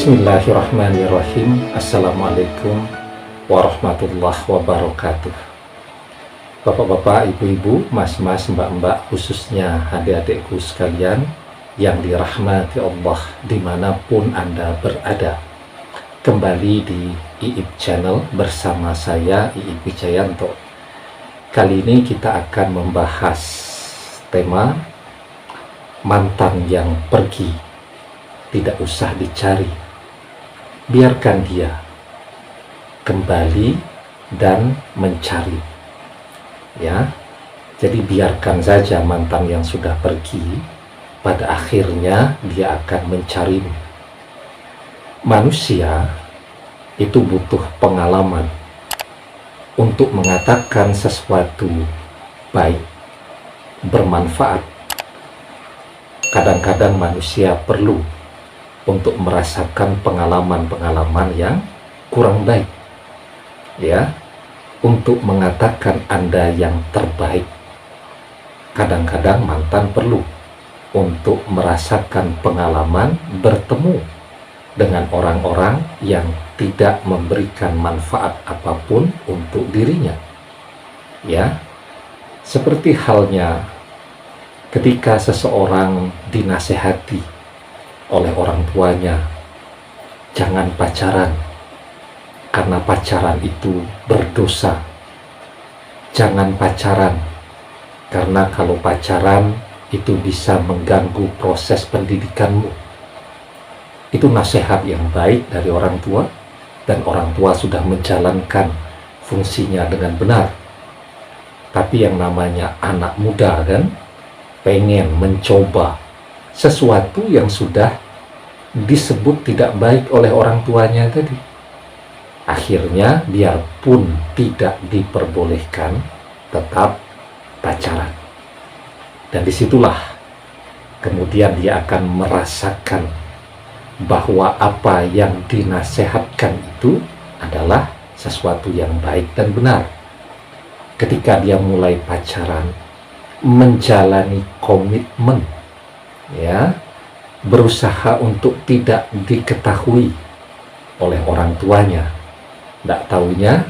Bismillahirrahmanirrahim. Assalamualaikum warahmatullahi wabarakatuh. Bapak-bapak, ibu-ibu, mas-mas, mbak-mbak, khususnya adik-adikku sekalian yang dirahmati Allah dimanapun Anda berada. Kembali di IIB Channel bersama saya, IIB Wijayanto. Kali ini kita akan membahas tema mantan yang pergi. Tidak usah dicari, biarkan dia kembali dan mencari. Ya, jadi biarkan saja mantan yang sudah pergi, pada akhirnya dia akan mencarimu. Manusia itu butuh pengalaman untuk mengatakan sesuatu baik, bermanfaat. Kadang-kadang manusia perlu untuk merasakan pengalaman-pengalaman yang kurang baik, ya, untuk mengatakan Anda yang terbaik. Kadang-kadang mantan perlu untuk merasakan pengalaman bertemu dengan orang-orang yang tidak memberikan manfaat apapun untuk dirinya, ya. Seperti halnya ketika seseorang dinasehati oleh orang tuanya, jangan pacaran karena pacaran itu berdosa. Jangan pacaran karena kalau pacaran itu bisa mengganggu proses pendidikanmu. Itu nasihat yang baik dari orang tua, dan orang tua sudah menjalankan fungsinya dengan benar. Tapi yang namanya anak muda kan pengen mencoba sesuatu yang sudah disebut tidak baik oleh orang tuanya tadi. Akhirnya biarpun tidak diperbolehkan, tetap pacaran. Dan disitulah kemudian dia akan merasakan bahwa apa yang dinasehatkan itu adalah sesuatu yang baik dan benar. Ketika dia mulai pacaran, menjalani komitmen, ya, berusaha untuk tidak diketahui oleh orang tuanya. Tidak taunya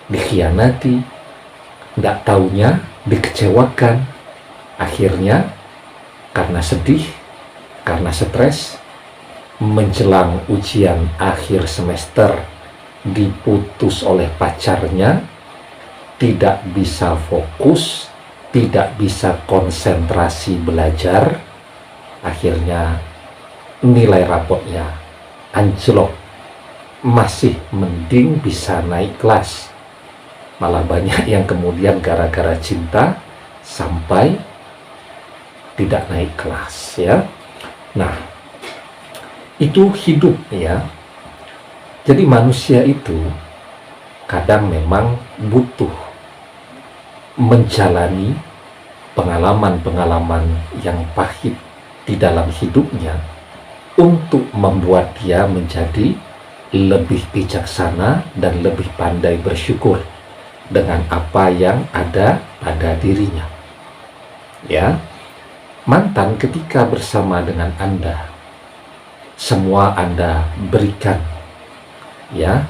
dikhianati, tidak taunya dikecewakan. Akhirnya karena sedih, karena stres, menjelang ujian akhir semester diputus oleh pacarnya, tidak bisa fokus, tidak bisa konsentrasi belajar. Akhirnya nilai rapotnya anjlok. Masih mending bisa naik kelas, malah banyak yang kemudian gara-gara cinta sampai tidak naik kelas, ya. Nah, itu hidup, ya. Jadi manusia itu kadang memang butuh menjalani pengalaman-pengalaman yang pahit di dalam hidupnya untuk membuat dia menjadi lebih bijaksana dan lebih pandai bersyukur dengan apa yang ada pada dirinya. Ya, mantan ketika bersama dengan Anda, semua Anda berikan, ya,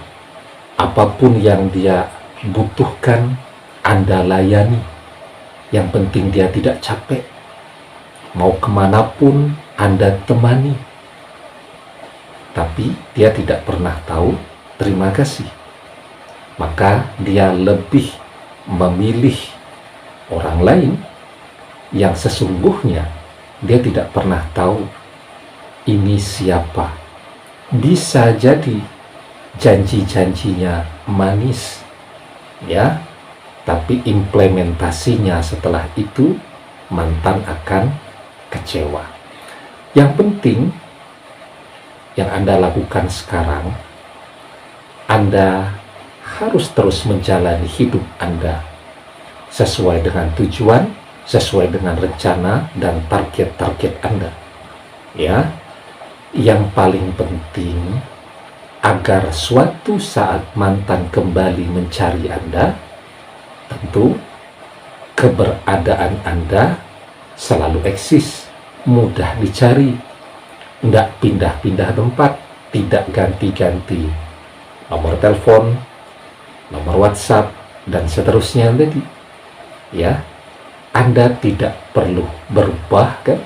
apapun yang dia butuhkan Anda layani. Yang penting dia tidak capek. Mau kemanapun Anda temani, tapi dia tidak pernah tahu terima kasih. Maka dia lebih memilih orang lain yang sesungguhnya dia tidak pernah tahu ini siapa. Bisa jadi janji-janjinya manis, ya, tapi implementasinya setelah itu mantan akan kecewa. Yang penting yang Anda lakukan sekarang, Anda harus terus menjalani hidup Anda sesuai dengan tujuan, sesuai dengan rencana dan target-target Anda. Ya, yang paling penting agar suatu saat mantan kembali mencari Anda, tentu keberadaan Anda selalu eksis, mudah dicari, tidak pindah-pindah tempat, tidak ganti-ganti nomor telepon, nomor WhatsApp, dan seterusnya tadi. Ya, Anda tidak perlu berubah kan,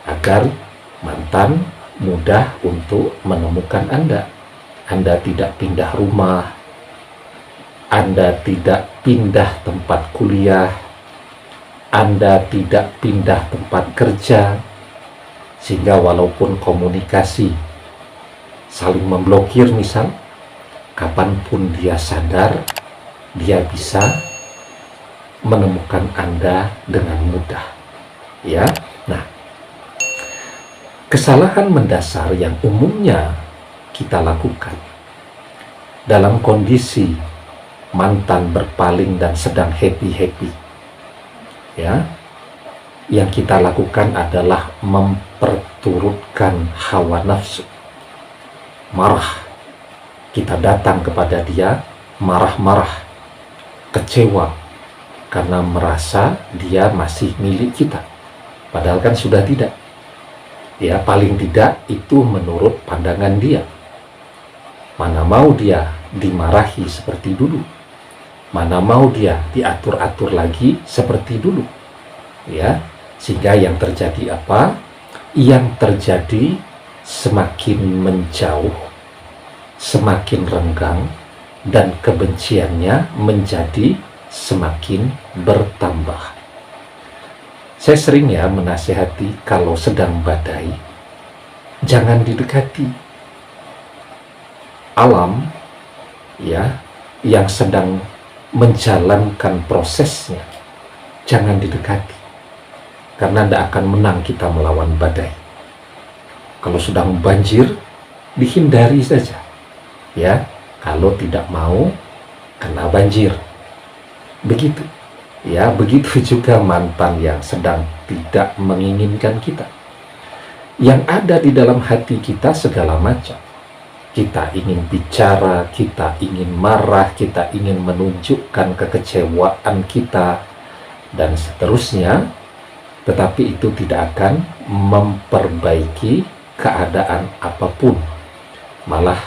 agar mantan mudah untuk menemukan Anda. Anda tidak pindah rumah, Anda tidak pindah tempat kuliah, Anda tidak pindah tempat kerja, sehingga walaupun komunikasi saling memblokir misal, kapanpun dia sadar, dia bisa menemukan Anda dengan mudah. Ya, nah, kesalahan mendasar yang umumnya kita lakukan dalam kondisi mantan berpaling dan sedang happy-happy, ya, yang kita lakukan adalah memperturutkan hawa nafsu. Marah, kita datang kepada dia marah-marah, kecewa karena merasa dia masih milik kita, padahal kan sudah tidak. Ya, paling tidak itu menurut pandangan dia. Mana mau dia dimarahi seperti dulu, mana mau dia diatur-atur lagi seperti dulu. Ya, sehingga yang terjadi apa? Yang terjadi semakin menjauh, semakin renggang, dan kebenciannya menjadi semakin bertambah. Saya sering ya menasihati, kalau sedang badai, jangan didekati. Alam, ya, yang sedang menjalankan prosesnya, jangan didekati, karena tidak akan menang kita melawan badai. Kalau sedang banjir, dihindari saja, ya, kalau tidak mau kena banjir. Begitu, ya, begitu juga mantan yang sedang tidak menginginkan kita. Yang ada di dalam hati kita segala macam. Kita ingin bicara, kita ingin marah, kita ingin menunjukkan kekecewaan kita, dan seterusnya. Tetapi itu tidak akan memperbaiki keadaan apapun, malah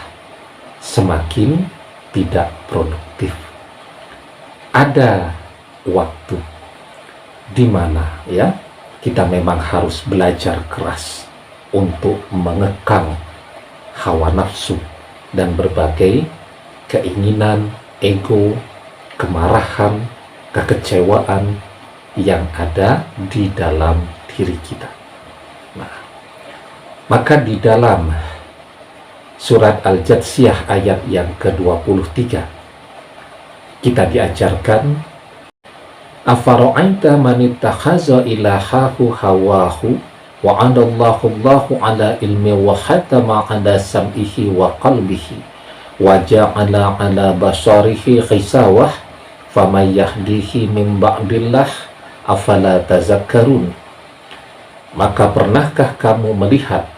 semakin tidak produktif. Ada waktu di mana, ya, kita memang harus belajar keras untuk mengekang hawa nafsu dan berbagai keinginan, ego, kemarahan, kekecewaan yang ada di dalam diri kita. Nah, maka di dalam surat Al-Jatsiyah ayat yang ke-23 kita diajarkan, afara'aita man ittakhaza ilahahu hawahu wa 'adallahu ala ilmi wa hatama 'ala sam'ihi wa qalbihi wa ja'ala 'ala basarihi ghisawah faman yahdihi min ba'dillah afala tazakkarun. Maka pernahkah kamu melihat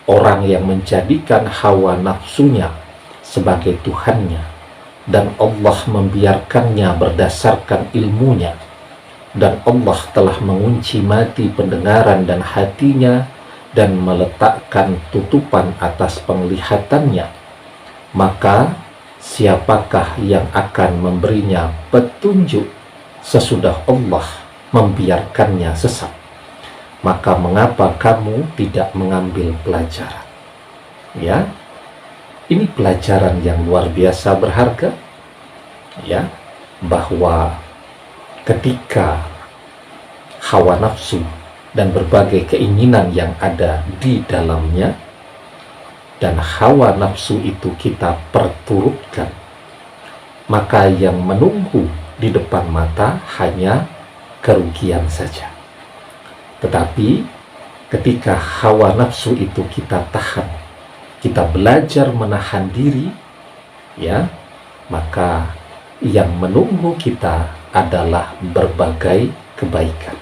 orang yang menjadikan hawa nafsunya sebagai Tuhannya, dan Allah membiarkannya berdasarkan ilmunya, dan Allah telah mengunci mati pendengaran dan hatinya dan meletakkan tutupan atas penglihatannya, maka siapakah yang akan memberinya petunjuk sesudah Allah membiarkannya sesat? Maka mengapa kamu tidak mengambil pelajaran? Ya, ini pelajaran yang luar biasa berharga, ya, bahwa ketika hawa nafsu dan berbagai keinginan yang ada di dalamnya, dan hawa nafsu itu kita perturutkan, maka yang menunggu di depan mata hanya kerugian saja. Tetapi ketika hawa nafsu itu kita tahan, kita belajar menahan diri, ya, maka yang menunggu kita adalah berbagai kebaikan.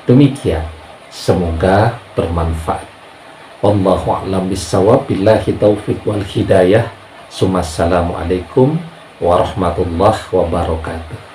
Demikian, semoga bermanfaat. Wallahu a'lam bissawab, billahi taufiq wal hidayah. Assalamualaikum warahmatullahi wabarakatuh.